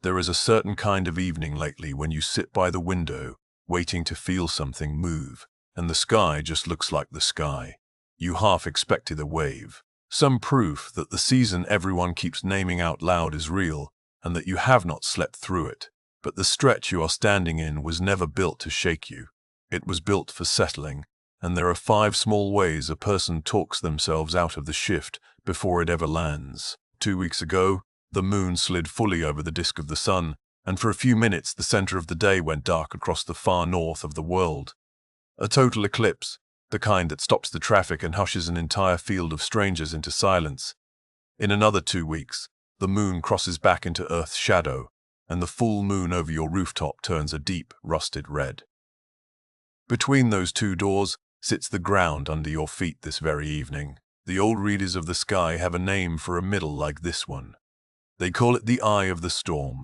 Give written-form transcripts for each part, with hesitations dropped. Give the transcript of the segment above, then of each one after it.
There is a certain kind of evening lately when you sit by the window, waiting to feel something move, and the sky just looks like the sky. You half expected a wave, some proof that the season everyone keeps naming out loud is real, and that you have not slept through it. But the stretch you are standing in was never built to shake you. It was built for settling, and there are 5 small ways a person talks themselves out of the shift before it ever lands. 2 weeks ago, the moon slid fully over the disk of the sun, and for a few minutes the center of the day went dark across the far north of the world. A total eclipse, the kind that stops the traffic and hushes an entire field of strangers into silence. In another 2 weeks, the moon crosses back into Earth's shadow, and the full moon over your rooftop turns a deep, rusted red. Between those 2 doors sits the ground under your feet this very evening. The old readers of the sky have a name for a middle like this one. They call it the eye of the storm,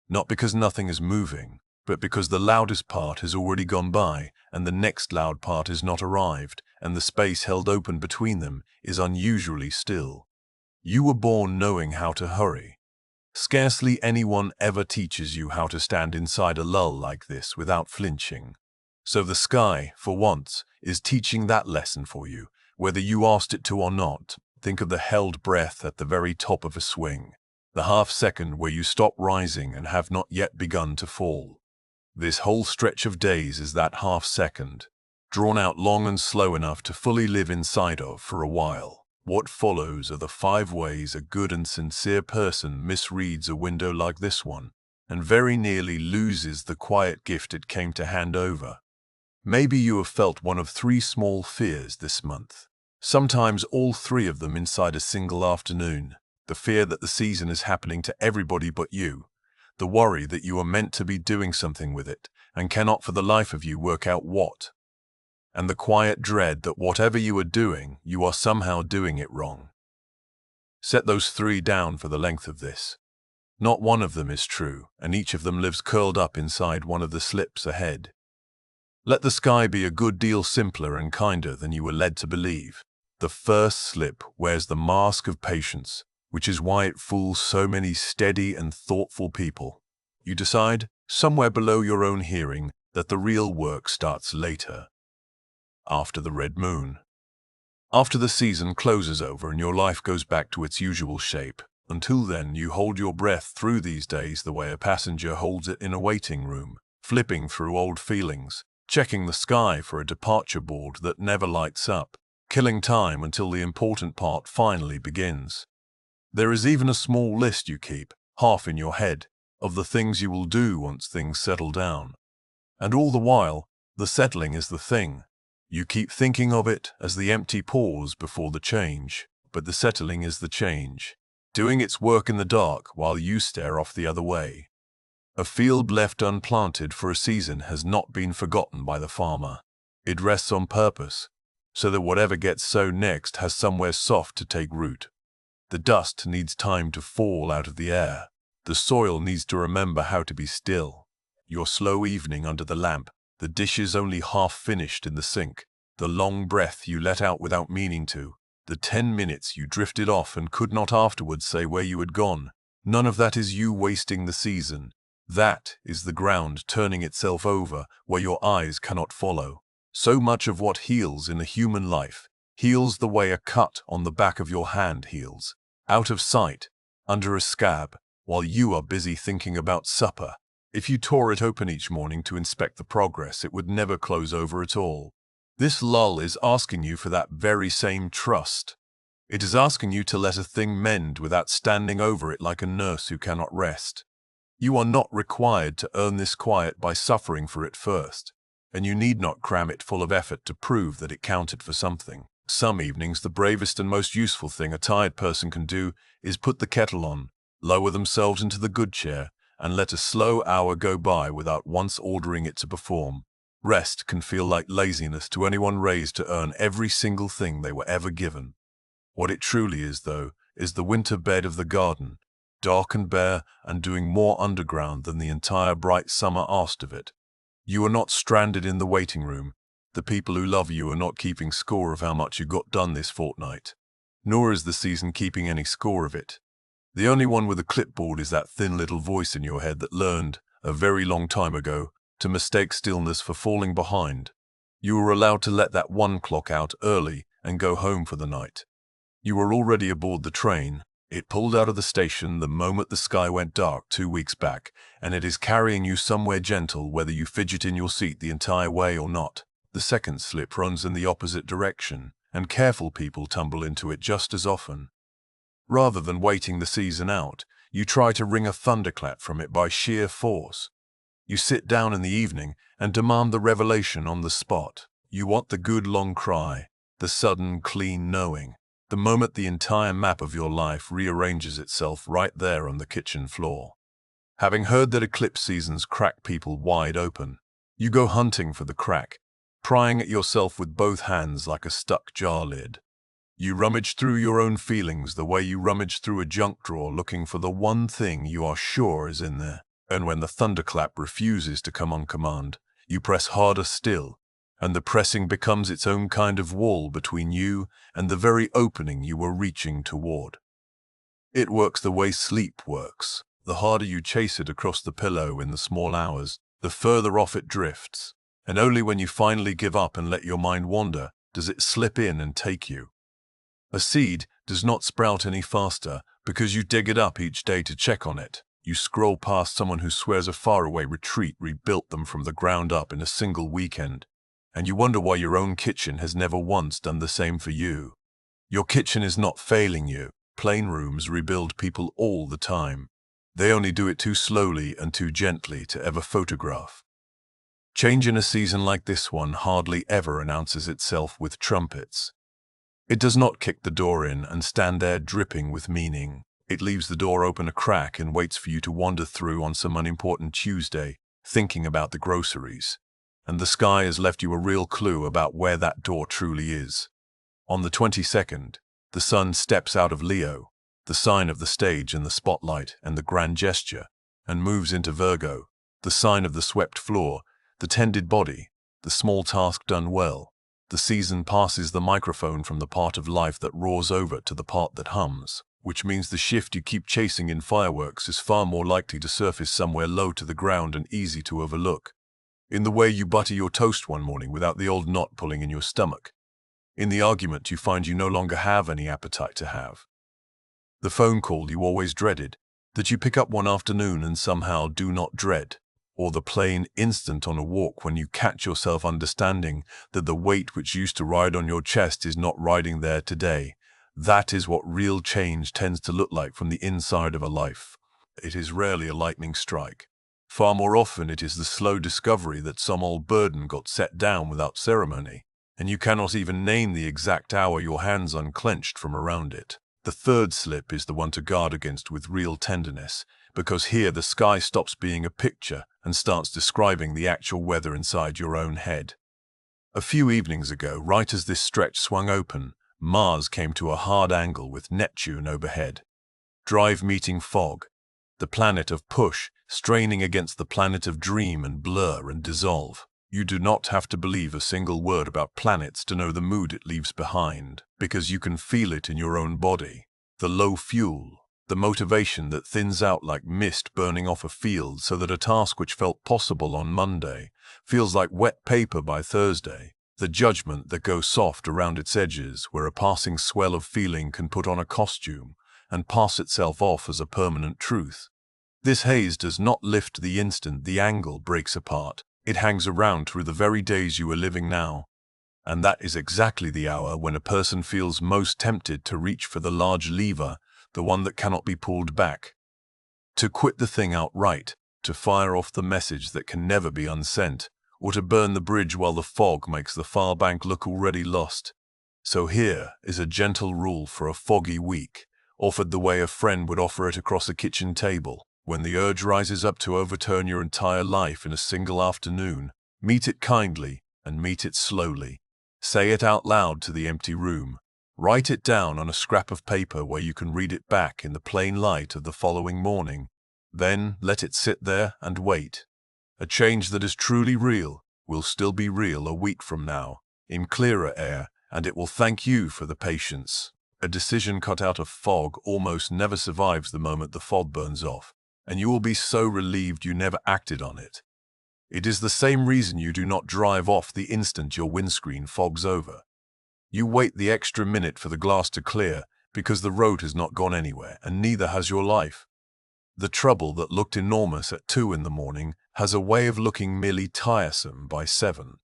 not because nothing is moving, but because the loudest part has already gone by and the next loud part has not arrived, and the space held open between them is unusually still. You were born knowing how to hurry. Scarcely anyone ever teaches you how to stand inside a lull like this without flinching. So the sky, for once, is teaching that lesson for you, whether you asked it to or not. Think of the held breath at the very top of a swing, the half-second where you stop rising and have not yet begun to fall. This whole stretch of days is that half-second, drawn out long and slow enough to fully live inside of for a while. What follows are the 5 ways a good and sincere person misreads a window like this one, and very nearly loses the quiet gift it came to hand over. Maybe you have felt one of 3 small fears this month, sometimes all 3 of them inside a single afternoon. The fear that the season is happening to everybody but you, the worry that you are meant to be doing something with it and cannot for the life of you work out what, and the quiet dread that whatever you are doing, you are somehow doing it wrong. Set those 3 down for the length of this. Not one of them is true, and each of them lives curled up inside one of the slips ahead. Let the sky be a good deal simpler and kinder than you were led to believe. The first slip wears the mask of patience, which is why it fools so many steady and thoughtful people. You decide, somewhere below your own hearing, that the real work starts later, after the red moon. After the season closes over and your life goes back to its usual shape. Until then, you hold your breath through these days the way a passenger holds it in a waiting room, flipping through old feelings, checking the sky for a departure board that never lights up, killing time until the important part finally begins. There is even a small list you keep, half in your head, of the things you will do once things settle down. And all the while, the settling is the thing. You keep thinking of it as the empty pause before the change, but the settling is the change, doing its work in the dark while you stare off the other way. A field left unplanted for a season has not been forgotten by the farmer. It rests on purpose, so that whatever gets sown next has somewhere soft to take root. The dust needs time to fall out of the air. The soil needs to remember how to be still. Your slow evening under the lamp, the dishes only half finished in the sink, the long breath you let out without meaning to, the 10 minutes you drifted off and could not afterwards say where you had gone. None of that is you wasting the season. That is the ground turning itself over where your eyes cannot follow. So much of what heals in a human life heals the way a cut on the back of your hand heals, out of sight, under a scab, while you are busy thinking about supper. If you tore it open each morning to inspect the progress, it would never close over at all. This lull is asking you for that very same trust. It is asking you to let a thing mend without standing over it like a nurse who cannot rest. You are not required to earn this quiet by suffering for it first, and you need not cram it full of effort to prove that it counted for something. Some evenings, the bravest and most useful thing a tired person can do is put the kettle on, lower themselves into the good chair, and let a slow hour go by without once ordering it to perform. Rest can feel like laziness to anyone raised to earn every single thing they were ever given. What it truly is, though, is the winter bed of the garden, dark and bare and doing more underground than the entire bright summer asked of it. You are not stranded in the waiting room. The people who love you are not keeping score of how much you got done this fortnight, nor is the season keeping any score of it. The only one with a clipboard is that thin little voice in your head that learned, a very long time ago, to mistake stillness for falling behind. You were allowed to let that one clock out early and go home for the night. You were already aboard the train. It pulled out of the station the moment the sky went dark 2 weeks back, and it is carrying you somewhere gentle whether you fidget in your seat the entire way or not. The second slip runs in the opposite direction, and careful people tumble into it just as often. Rather than waiting the season out, you try to wring a thunderclap from it by sheer force. You sit down in the evening and demand the revelation on the spot. You want the good long cry, the sudden clean knowing, the moment the entire map of your life rearranges itself right there on the kitchen floor. Having heard that eclipse seasons crack people wide open, you go hunting for the crack, prying at yourself with both hands like a stuck jar lid. You rummage through your own feelings the way you rummage through a junk drawer looking for the one thing you are sure is in there. And when the thunderclap refuses to come on command, you press harder still, and the pressing becomes its own kind of wall between you and the very opening you were reaching toward. It works the way sleep works. The harder you chase it across the pillow in the small hours, the further off it drifts, and only when you finally give up and let your mind wander does it slip in and take you. A seed does not sprout any faster because you dig it up each day to check on it. You scroll past someone who swears a faraway retreat rebuilt them from the ground up in a single weekend, and you wonder why your own kitchen has never once done the same for you. Your kitchen is not failing you. Plain rooms rebuild people all the time. They only do it too slowly and too gently to ever photograph. Change in a season like this one hardly ever announces itself with trumpets. It does not kick the door in and stand there dripping with meaning. It leaves the door open a crack and waits for you to wander through on some unimportant Tuesday, thinking about the groceries. And the sky has left you a real clue about where that door truly is. On the 22nd, the sun steps out of Leo, the sign of the stage and the spotlight and the grand gesture, and moves into Virgo, the sign of the swept floor, the tended body, the small task done well. The season passes the microphone from the part of life that roars over to the part that hums, which means the shift you keep chasing in fireworks is far more likely to surface somewhere low to the ground and easy to overlook. In the way you butter your toast one morning without the old knot pulling in your stomach. In the argument you find you no longer have any appetite to have. The phone call you always dreaded, that you pick up one afternoon and somehow do not dread. Or the plain instant on a walk when you catch yourself understanding that the weight which used to ride on your chest is not riding there today. That is what real change tends to look like from the inside of a life. It is rarely a lightning strike. Far more often it is the slow discovery that some old burden got set down without ceremony, and you cannot even name the exact hour your hands unclenched from around it. The third slip is the one to guard against with real tenderness, because here the sky stops being a picture and starts describing the actual weather inside your own head. A few evenings ago, right as this stretch swung open, Mars came to a hard angle with Neptune overhead. Drive meeting fog, the planet of push straining against the planet of dream and blur and dissolve. You do not have to believe a single word about planets to know the mood it leaves behind, because you can feel it in your own body. The low fuel, the motivation that thins out like mist burning off a field so that a task which felt possible on Monday feels like wet paper by Thursday. The judgment that goes soft around its edges where a passing swell of feeling can put on a costume and pass itself off as a permanent truth. This haze does not lift the instant the angle breaks apart. It hangs around through the very days you are living now. And that is exactly the hour when a person feels most tempted to reach for the large lever, the one that cannot be pulled back. To quit the thing outright, to fire off the message that can never be unsent, or to burn the bridge while the fog makes the far bank look already lost. So here is a gentle rule for a foggy week, offered the way a friend would offer it across a kitchen table. When the urge rises up to overturn your entire life in a single afternoon, meet it kindly and meet it slowly. Say it out loud to the empty room. Write it down on a scrap of paper where you can read it back in the plain light of the following morning. Then let it sit there and wait. A change that is truly real will still be real a week from now, in clearer air, and it will thank you for the patience. A decision cut out of fog almost never survives the moment the fog burns off, and you will be so relieved you never acted on it. It is the same reason you do not drive off the instant your windscreen fogs over. You wait the extra minute for the glass to clear because the road has not gone anywhere, and neither has your life. The trouble that looked enormous at 2 in the morning has a way of looking merely tiresome by 7.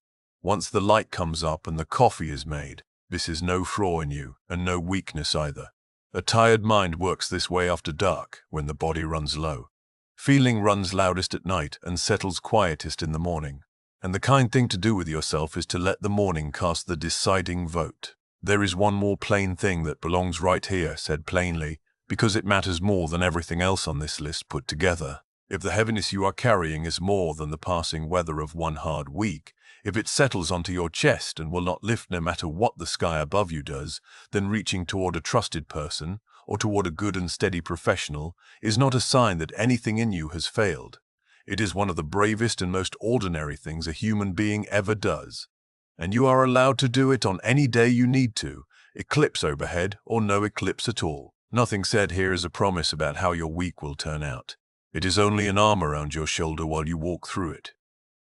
Once the light comes up and the coffee is made, this is no flaw in you, and no weakness either. A tired mind works this way after dark, when the body runs low. Feeling runs loudest at night and settles quietest in the morning. And the kind thing to do with yourself is to let the morning cast the deciding vote. There is one more plain thing that belongs right here, said plainly, because it matters more than everything else on this list put together. If the heaviness you are carrying is more than the passing weather of one hard week, if it settles onto your chest and will not lift no matter what the sky above you does, then reaching toward a trusted person, or toward a good and steady professional, is not a sign that anything in you has failed. It is one of the bravest and most ordinary things a human being ever does. And you are allowed to do it on any day you need to, eclipse overhead or no eclipse at all. Nothing said here is a promise about how your week will turn out. It is only an arm around your shoulder while you walk through it.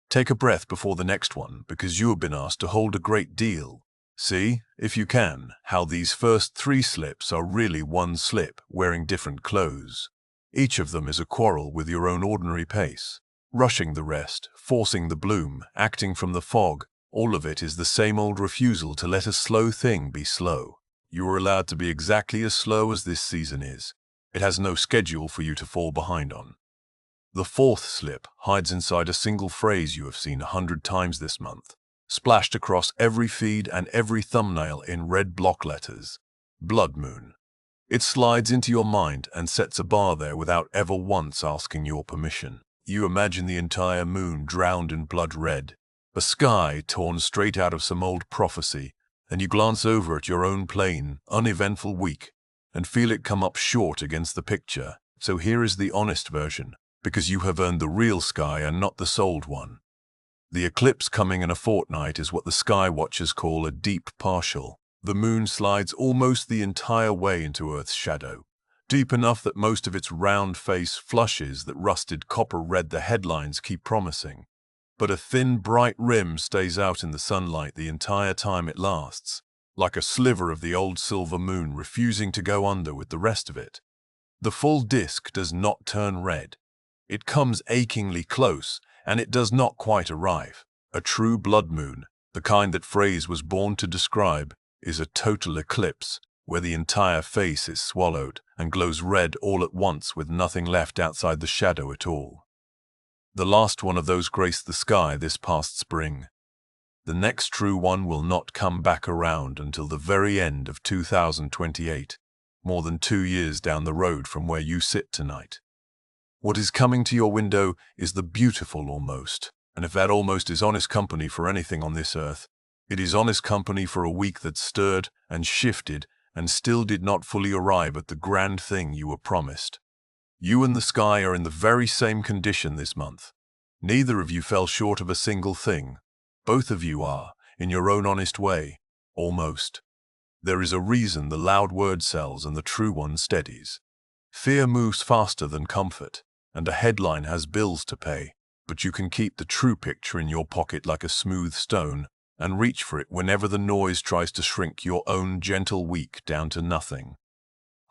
Take a breath before the next one, because you have been asked to hold a great deal. See, if you can, how these first 3 slips are really one slip, wearing different clothes. Each of them is a quarrel with your own ordinary pace. Rushing the rest, forcing the bloom, acting from the fog, all of it is the same old refusal to let a slow thing be slow. You are allowed to be exactly as slow as this season is. It has no schedule for you to fall behind on. The 4th slip hides inside a single phrase you have seen 100 times this month, splashed across every feed and every thumbnail in red block letters. Blood moon. It slides into your mind and sets a bar there without ever once asking your permission. You imagine the entire moon drowned in blood red, a sky torn straight out of some old prophecy, and you glance over at your own plain, uneventful week and feel it come up short against the picture. So here is the honest version, because you have earned the real sky and not the sold one. The eclipse coming in a fortnight is what the sky watchers call a deep partial. The moon slides almost the entire way into Earth's shadow, deep enough that most of its round face flushes that rusted copper red the headlines keep promising. But a thin, bright rim stays out in the sunlight the entire time it lasts, like a sliver of the old silver moon refusing to go under with the rest of it. The full disk does not turn red. It comes achingly close, and it does not quite arrive. A true blood moon, the kind that phrase was born to describe, is a total eclipse, where the entire face is swallowed and glows red all at once with nothing left outside the shadow at all. The last one of those graced the sky this past spring. The next true one will not come back around until the very end of 2028, more than 2 years down the road from where you sit tonight. What is coming to your window is the beautiful almost, and if that almost is honest company for anything on this earth, it is honest company for a week that stirred and shifted and still did not fully arrive at the grand thing you were promised. You and the sky are in the very same condition this month. Neither of you fell short of a single thing. Both of you are, in your own honest way, almost. There is a reason the loud word sells and the true one steadies. Fear moves faster than comfort, and a headline has bills to pay, but you can keep the true picture in your pocket like a smooth stone and reach for it whenever the noise tries to shrink your own gentle week down to nothing.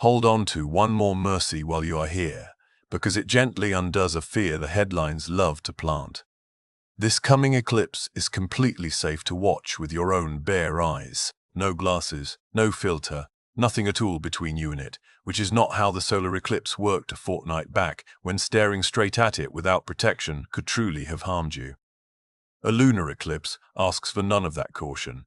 Hold on to one more mercy while you are here, because it gently undoes a fear the headlines love to plant. This coming eclipse is completely safe to watch with your own bare eyes. No glasses, no filter, nothing at all between you and it, which is not how the solar eclipse worked a fortnight back, when staring straight at it without protection could truly have harmed you. A lunar eclipse asks for none of that caution.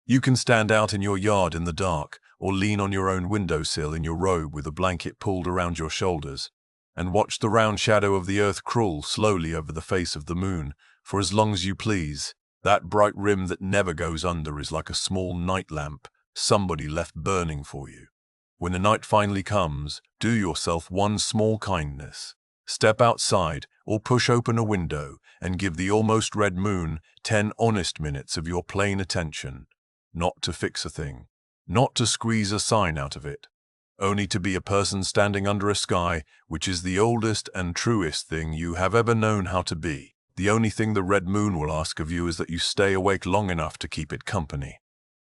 You can stand out in your yard in the dark, or lean on your own windowsill in your robe with a blanket pulled around your shoulders, and watch the round shadow of the earth crawl slowly over the face of the moon for as long as you please. That bright rim that never goes under is like a small night lamp somebody left burning for you. When the night finally comes, do yourself one small kindness. Step outside or push open a window and give the almost red moon 10 honest minutes of your plain attention. Not to fix a thing, not to squeeze a sign out of it, only to be a person standing under a sky which is the oldest and truest thing you have ever known how to be. The only thing the red moon will ask of you is that you stay awake long enough to keep it company.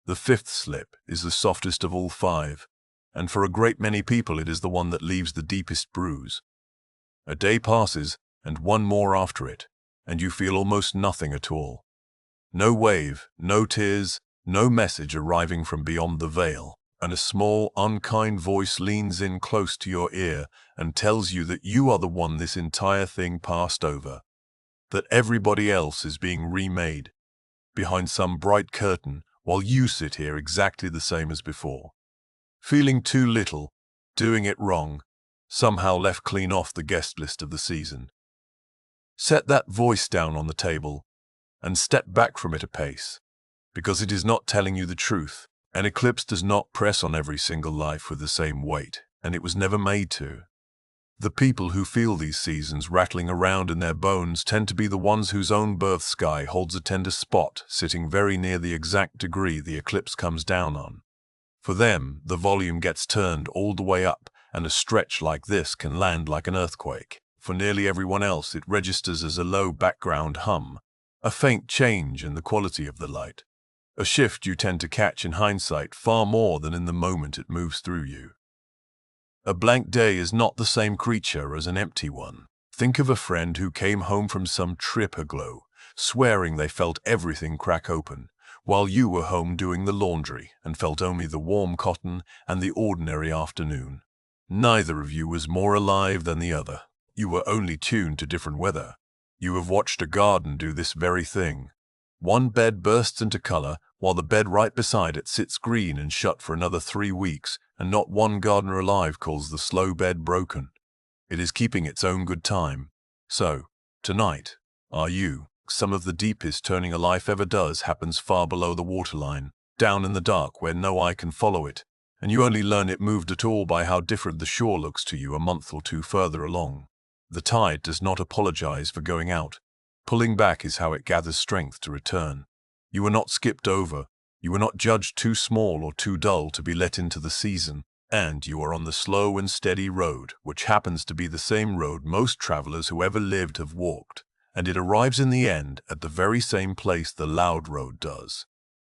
The fifth slip is the softest of all five, and for a great many people it is the one that leaves the deepest bruise. A day passes, and one more after it, and you feel almost nothing at all. No wave, no tears, no message arriving from beyond the veil, and a small, unkind voice leans in close to your ear and tells you that you are the one this entire thing passed over, that everybody else is being remade behind some bright curtain while you sit here exactly the same as before. Feeling too little, doing it wrong, somehow left clean off the guest list of the season. Set that voice down on the table and step back from it a pace, because it is not telling you the truth. An eclipse does not press on every single life with the same weight, and it was never made to. The people who feel these seasons rattling around in their bones tend to be the ones whose own birth sky holds a tender spot, sitting very near the exact degree the eclipse comes down on. For them, the volume gets turned all the way up, and a stretch like this can land like an earthquake. For nearly everyone else, it registers as a low background hum, a faint change in the quality of the light, a shift you tend to catch in hindsight far more than in the moment it moves through you. A blank day is not the same creature as an empty one. Think of a friend who came home from some trip aglow, swearing they felt everything crack open, while you were home doing the laundry and felt only the warm cotton and the ordinary afternoon. Neither of you was more alive than the other. You were only tuned to different weather. You have watched a garden do this very thing. One bed bursts into color, while the bed right beside it sits green and shut for another 3 weeks, and not one gardener alive calls the slow bed broken. It is keeping its own good time. So, tonight, are you? Some of the deepest turning a life ever does happens far below the waterline, down in the dark where no eye can follow it, and you only learn it moved at all by how different the shore looks to you a month or two further along. The tide does not apologize for going out. Pulling back is how it gathers strength to return. You were not skipped over. You were not judged too small or too dull to be let into the season, and you are on the slow and steady road, which happens to be the same road most travelers who ever lived have walked, and it arrives in the end at the very same place the loud road does.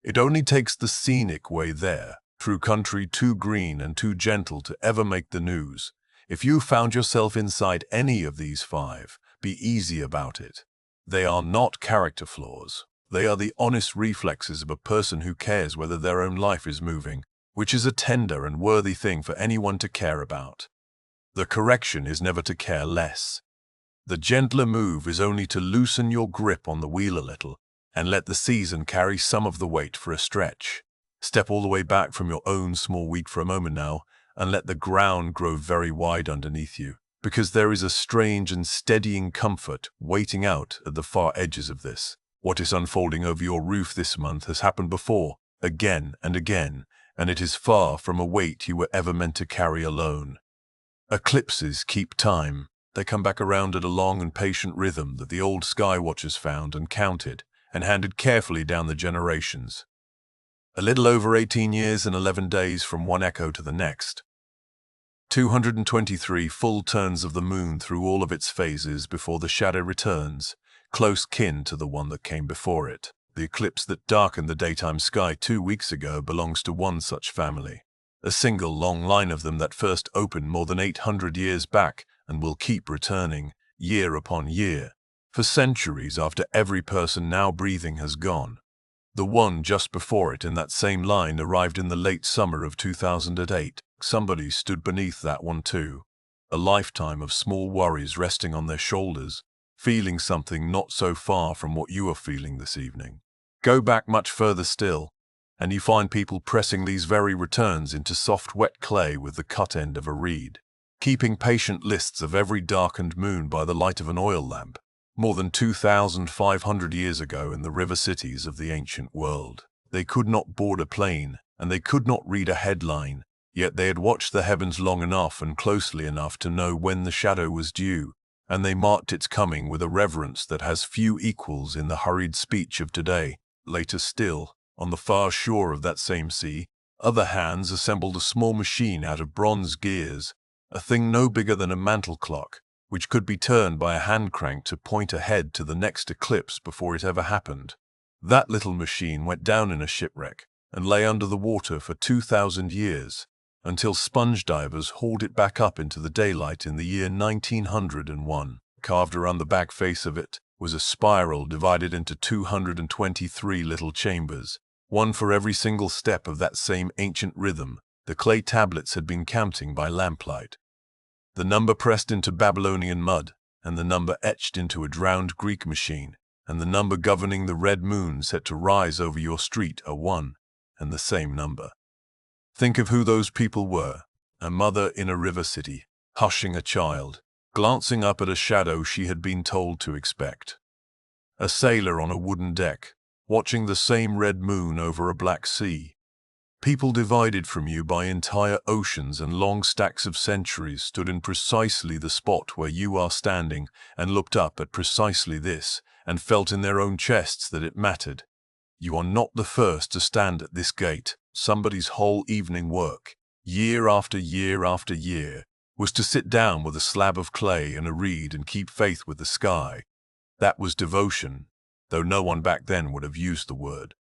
It only takes the scenic way there, through country too green and too gentle to ever make the news. If you found yourself inside any of these 5, be easy about it. They are not character flaws. They are the honest reflexes of a person who cares whether their own life is moving, which is a tender and worthy thing for anyone to care about. The correction is never to care less. The gentler move is only to loosen your grip on the wheel a little and let the season carry some of the weight for a stretch. Step all the way back from your own small wheat for a moment now and let the ground grow very wide underneath you, because there is a strange and steadying comfort waiting out at the far edges of this. What is unfolding over your roof this month has happened before, again and again, and it is far from a weight you were ever meant to carry alone. Eclipses keep time. They come back around at a long and patient rhythm that the old sky watchers found and counted and handed carefully down the generations. A little over 18 years and 11 days from one echo to the next. 223 full turns of the moon through all of its phases before the shadow returns, close kin to the one that came before it. The eclipse that darkened the daytime sky 2 weeks ago belongs to one such family. A single long line of them that first opened more than 800 years back and will keep returning, year upon year, for centuries after every person now breathing has gone. The one just before it in that same line arrived in the late summer of 2008. Somebody stood beneath that one too, a lifetime of small worries resting on their shoulders, feeling something not so far from what you are feeling this evening. Go back much further still, and you find people pressing these very returns into soft wet clay with the cut end of a reed, keeping patient lists of every darkened moon by the light of an oil lamp, more than 2,500 years ago in the river cities of the ancient world. They could not board a plane, and they could not read a headline, yet they had watched the heavens long enough and closely enough to know when the shadow was due, and they marked its coming with a reverence that has few equals in the hurried speech of today. Later still, on the far shore of that same sea, Other hands assembled a small machine out of bronze gears, a thing no bigger than a mantel clock, which could be turned by a hand crank to point ahead to the next eclipse before it ever happened. That little machine went down in a shipwreck and lay under the water for 2,000 years, until sponge divers hauled it back up into the daylight in the year 1901. Carved around the back face of it was a spiral divided into 223 little chambers, one for every single step of that same ancient rhythm the clay tablets had been counting by lamplight. The number pressed into Babylonian mud, and the number etched into a drowned Greek machine, and the number governing the red moon set to rise over your street are one and the same number. Think of who those people were: a mother in a river city, hushing a child, glancing up at a shadow she had been told to expect. A sailor on a wooden deck, watching the same red moon over a black sea. People divided from you by entire oceans and long stacks of centuries stood in precisely the spot where you are standing and looked up at precisely this and felt in their own chests that it mattered. You are not the first to stand at this gate. Somebody's whole evening work, year after year after year, was to sit down with a slab of clay and a reed and keep faith with the sky. That was devotion, though no one back then would have used the word.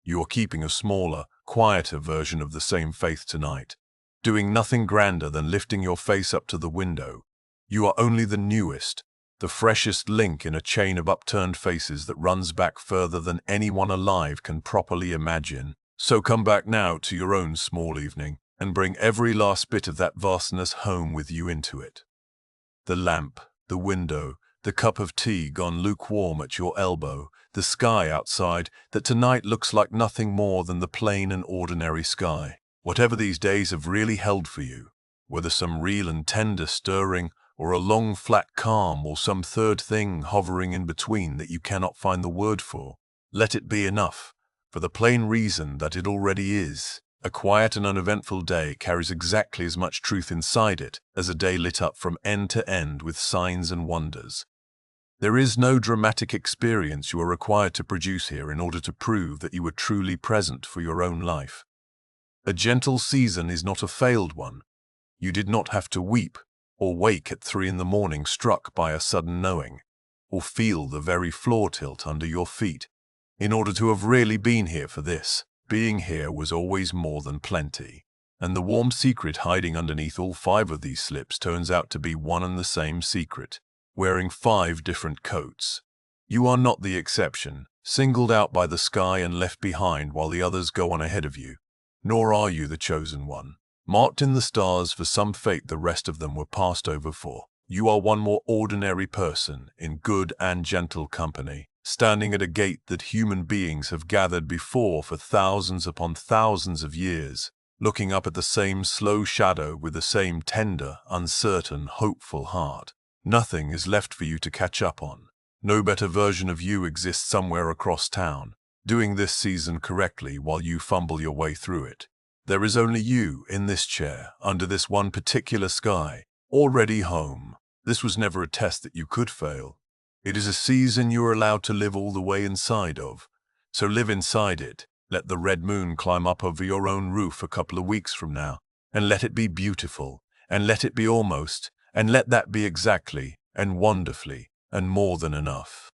You are keeping a smaller, quieter version of the same faith tonight, doing nothing grander than lifting your face up to the window. You are only the newest, the freshest link in a chain of upturned faces that runs back further than anyone alive can properly imagine. So come back now to your own small evening and bring every last bit of that vastness home with you into it. The lamp, the window, the cup of tea gone lukewarm at your elbow, the sky outside that tonight looks like nothing more than the plain and ordinary sky. Whatever these days have really held for you, whether some real and tender stirring or a long flat calm or some third thing hovering in between that you cannot find the word for, let it be enough, for the plain reason that it already is. A quiet and uneventful day carries exactly as much truth inside it as a day lit up from end to end with signs and wonders. There is no dramatic experience you are required to produce here in order to prove that you were truly present for your own life. A gentle season is not a failed one. You did not have to weep or wake at 3 a.m. struck by a sudden knowing, or feel the very floor tilt under your feet, in order to have really been here for this. Being here was always more than plenty, and the warm secret hiding underneath all 5 of these slips turns out to be one and the same secret, wearing 5 different coats. You are not the exception, singled out by the sky and left behind while the others go on ahead of you, nor are you the chosen one, marked in the stars for some fate the rest of them were passed over for. You are one more ordinary person in good and gentle company, standing at a gate that human beings have gathered before for thousands upon thousands of years, looking up at the same slow shadow with the same tender, uncertain, hopeful heart. Nothing is left for you to catch up on. No better version of you exists somewhere across town, doing this season correctly while you fumble your way through it. There is only you in this chair, under this one particular sky, already home. This was never a test that you could fail. It is a season you are allowed to live all the way inside of. So live inside it. Let the red moon climb up over your own roof a couple of weeks from now, and let it be beautiful, and let it be almost, and let that be exactly, and wonderfully, and more than enough.